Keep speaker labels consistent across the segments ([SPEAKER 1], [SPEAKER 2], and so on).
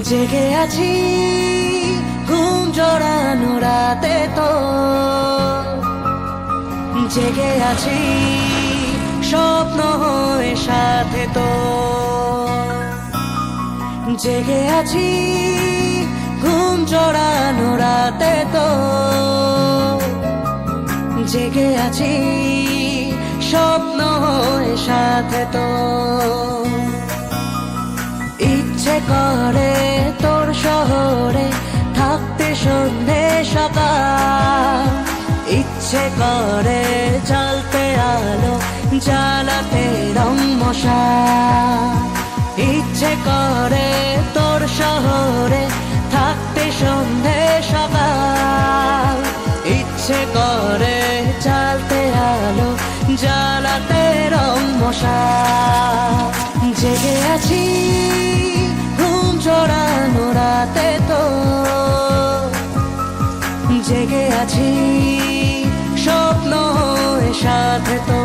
[SPEAKER 1] জেগে আছি ঘুম জড়ানো রাতে তো, জেগে আছি স্বপ্ন হয়ে সাথে তো, জেগে আছি ঘুম জড়ানো রাতে তো, জেগে আছি স্বপ্ন হয়ে সাথে তো। ইচ্ছে করে তোর শহরে থাকতে সন্ধে সকাল, ইচ্ছে করে জ্বালতে আলো জ্বালাতে রং মশাল, ইচ্ছে করে তোর শহরে থাকতে সন্ধে সকাল, ইচ্ছে করে জ্বালতে আলো জ্বালাতে রং মশাল। জেগে আছি ঘুম জড়ানো রাতে তো, জেগে আছি স্বপ্ন হয়ে সাথে তো।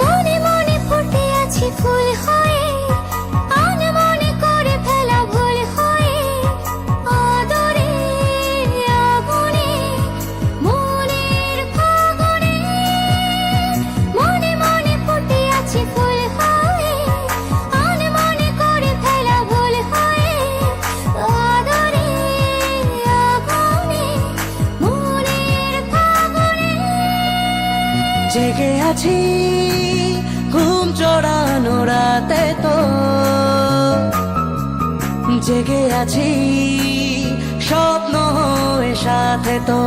[SPEAKER 2] মনে মনে ফুটে আছি ফুল হয়ে, আনমনে করে ফেলা ভুল হয়ে, আদরে আগুনে মনের ফাগুনে। মনে মনে ফুটে আছি ফুল হয়ে, আনমনে করে ফেলা ভুল হয়ে, আদরে আগুনে মনের ফাগুনে।
[SPEAKER 1] জেগে আছি ঘুম জড়ানো রাতে তো, জেগে আছি স্বপ্ন হয়ে সাথে তো।